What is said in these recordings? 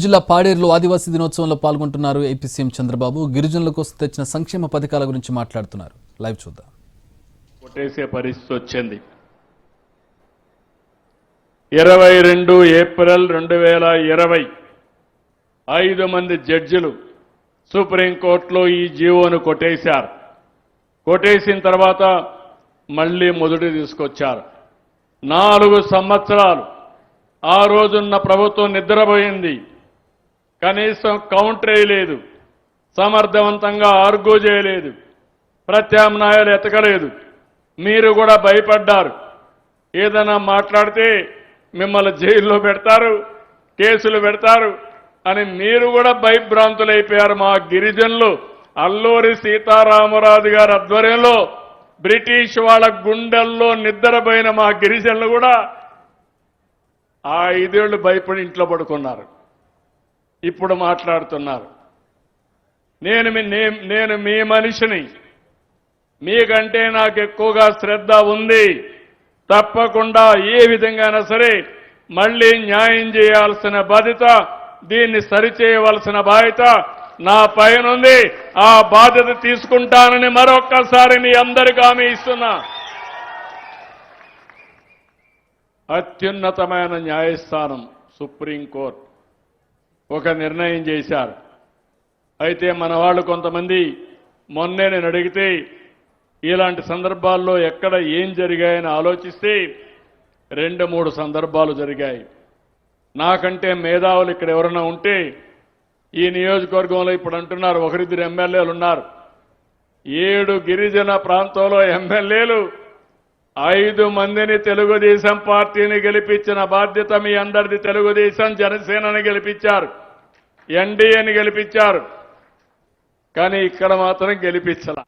జిల్లా పాడేరులో ఆదివాసీ దినోత్సవంలో పాల్గొంటున్నారు AP CM Chandrababu. గిరిజనుల కోసం తెచ్చిన సంక్షేమ పథకాల గురించి మాట్లాడుతున్నారు. లైవ్ చూద్దాం. కొట్టేసే పరిస్థితి వచ్చింది. 22 ఏప్రిల్ 2020 5 మంది జడ్జిలు సుప్రీంకోర్టులో ఈ జీవోను కొట్టేశారు. కొట్టేసిన తర్వాత మళ్ళీ మొదటి తీసుకొచ్చారు. 4 సంవత్సరాలు ఆ రోజున్న ప్రభుత్వం నిద్రపోయింది. కనీసం కౌంటర్ వేయలేదు, సమర్థవంతంగా ఆర్గ్యూ చేయలేదు, ప్రత్యామ్నాయాలు ఎతకలేదు. మీరు కూడా భయపడ్డారు. ఏదైనా మాట్లాడితే మిమ్మల్ని జైల్లో పెడతారు, కేసులు పెడతారు అని మీరు కూడా భయభ్రాంతులైపోయారు. మా గిరిజనులు అల్లూరి సీతారామరాజు గారి ఆధ్వర్యంలో బ్రిటిష్ వాళ్ళ గుండెల్లో నిద్రపోయిన మా గిరిజనులు కూడా ఆ 5 ఏళ్లు భయపడి ఇంట్లో పడుకున్నారు. ఇప్పుడు మాట్లాడుతున్నారు. నేను మీ మనిషిని, మీకంటే నాకు ఎక్కువగా శ్రద్ధ ఉంది. తప్పకుండా ఏ విధంగానైనా సరే మళ్ళీ న్యాయం చేయాల్సిన బాధ్యత, దీన్ని సరిచేయవలసిన బాధ్యత నా పైన ఉంది. ఆ బాధ్యత తీసుకుంటానని మరొక్కసారి మీ అందరికీ హామీ ఇస్తున్నా. అత్యున్నతమైన న్యాయస్థానం సుప్రీంకోర్టు ఒక నిర్ణయం చేశారు. అయితే మన వాళ్ళు కొంతమంది మొన్నే నేను అడిగితే ఇలాంటి సందర్భాల్లో ఎక్కడ ఏం జరిగాయని ఆలోచిస్తే 2-3 సందర్భాలు జరిగాయి. నాకంటే మేధావులు ఇక్కడ ఎవరైనా ఉంటే ఈ నియోజకవర్గంలో ఇప్పుడు అంటున్నారు 1-2 ఎమ్మెల్యేలు ఉన్నారు. 7 గిరిజన ప్రాంతంలో ఎమ్మెల్యేలు 5 మందిని తెలుగుదేశం పార్టీని గెలిపించిన బాధ్యత మీ అందరిది. తెలుగుదేశం జనసేనని గెలిపించారు, ఎన్డీఏని గెలిపించారు, కానీ ఇక్కడ మాత్రం గెలిపించలా.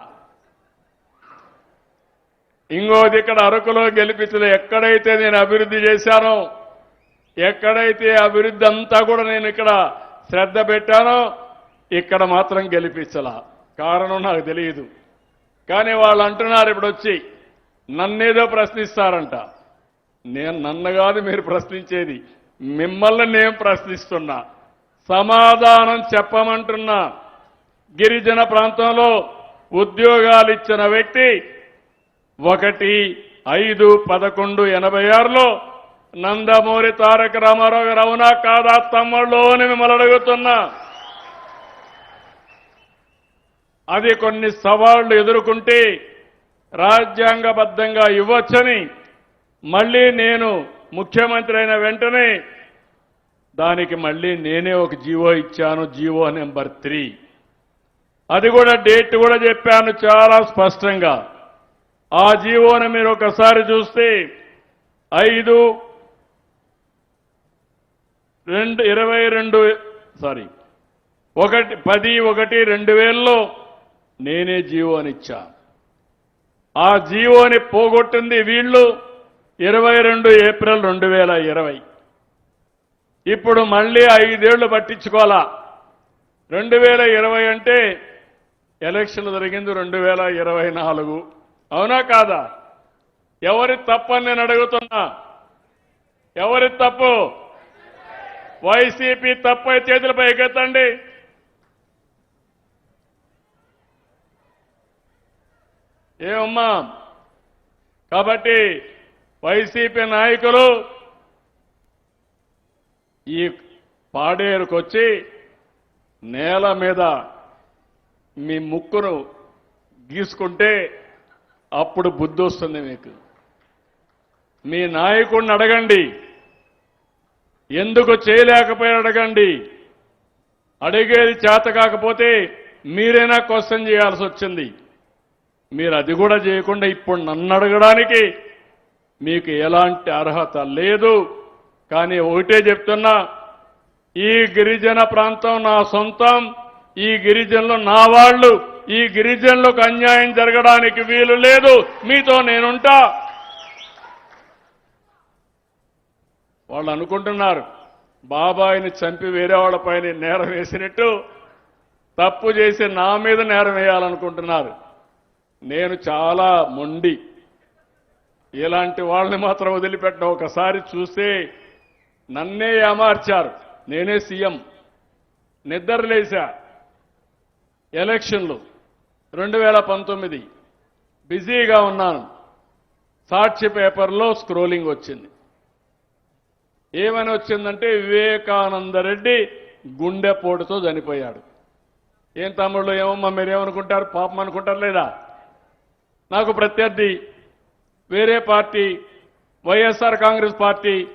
ఇంకోది ఇక్కడ అరకులో గెలిపించలే. ఎక్కడైతే నేను అభివృద్ధి చేశానో, ఎక్కడైతే అభివృద్ధి అంతా కూడా నేను ఇక్కడ శ్రద్ధ పెట్టానో ఇక్కడ మాత్రం గెలిపించలా. కారణం నాకు తెలియదు. కానీ వాళ్ళు అంటున్నారు ఇప్పుడు వచ్చి నన్నేదో ప్రశ్నిస్తారంట. నన్ను కాదు మీరు ప్రశ్నించేది, మిమ్మల్ని నేను ప్రశ్నిస్తున్నా. సమాధానం చెప్పమంటున్నా. గిరిజన ప్రాంతంలో ఉద్యోగాలు ఇచ్చిన వ్యక్తి 1/5/11/86లో నందమూరి తారక రామారావు గారు అవునా కాదా తమ్ముళ్ళు అని మిమ్మల్ని అడుగుతున్నా. అది కొన్ని సవాళ్లు ఎదుర్కొంటే రాజ్యాంగబద్ధంగా ఇవ్వొచ్చని మళ్ళీ నేను ముఖ్యమంత్రి అయిన వెంటనే దానికి మళ్ళీ నేనే ఒక జీవో ఇచ్చాను, జీవో నెంబర్ 3. అది కూడా డేట్ కూడా చెప్పాను చాలా స్పష్టంగా. ఆ జీవోని మీరు ఒకసారి చూస్తే 10/1/2000లో నేనే జీవోని ఇచ్చా. ఆ జీవోని పోగొట్టింది వీళ్ళు 22 ఏప్రిల్ 2020. ఇప్పుడు మళ్ళీ 5 ఏళ్లు పట్టించుకోవాలా. 2020 అంటే ఎలక్షన్లు జరిగింది 2024. అవునా కాదా? ఎవరి తప్పని నేను అడుగుతున్నా. ఎవరి తప్పు? వైసీపీ తప్పు అయితే చేతులపై ఎగెత్తండి. ఏమమ్మా? కాబట్టి వైసీపీ నాయకులు ఈ పాడేరుకొచ్చి నేల మీద మీ ముక్కును గీసుకుంటే అప్పుడు బుద్ధి వస్తుంది మీకు. మీ నాయకుడిని అడగండి, ఎందుకు చేయలేకపోయారు అడగండి. అడిగేది చేత కాకపోతే మీరైనా క్వశ్చన్ చేయాల్సి వచ్చింది. మీరు అది కూడా చేయకుండా ఇప్పుడు నన్ను అడగడానికి మీకు ఎలాంటి అర్హత లేదు. కానీ ఒకటే చెప్తున్నా, ఈ గిరిజన ప్రాంతం నా సొంతం, ఈ గిరిజనులు నా వాళ్ళు, ఈ గిరిజనులకు అన్యాయం జరగడానికి వీలు లేదు. మీతో నేనుంటా. వాళ్ళు అనుకుంటున్నారు బాబాయిని చంపి వేరే వాళ్ళపైన నేరం వేసినట్టు తప్పు చేసి నా మీద నేరం వేయాలనుకుంటున్నారు. నేను చాలా మొండి. ఇలాంటి వాళ్ళని మాత్రం వదిలిపెట్టడం. ఒకసారి చూస్తే నన్నే ఏమార్చారు. నేనే సీఎం, నిద్రలేశా. ఎలక్షన్లు 2019 బిజీగా ఉన్నాను. సాక్షి పేపర్లో స్క్రోలింగ్ వచ్చింది. ఏమని వచ్చిందంటే వివేకానంద రెడ్డి గుండెపోటుతో చనిపోయాడు. ఏం తమ్ముళ్ళు, ఏమమ్మా మీరేమనుకుంటారు? పాపం అనుకుంటారు లేదా? నాకు ప్రత్యర్థి వేరే పార్టీ, వైఎస్ఆర్ కాంగ్రెస్ పార్టీ,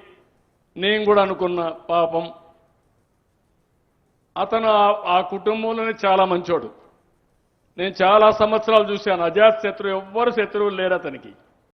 నేను కూడా అనుకున్న పాపం. అతను ఆ కుటుంబంలోనే చాలా మంచోడు. నేను చాలా సంవత్సరాలు చూశాను. అజాత్ శత్రువు, ఎవ్వరు శత్రువులు లేరు అతనికి.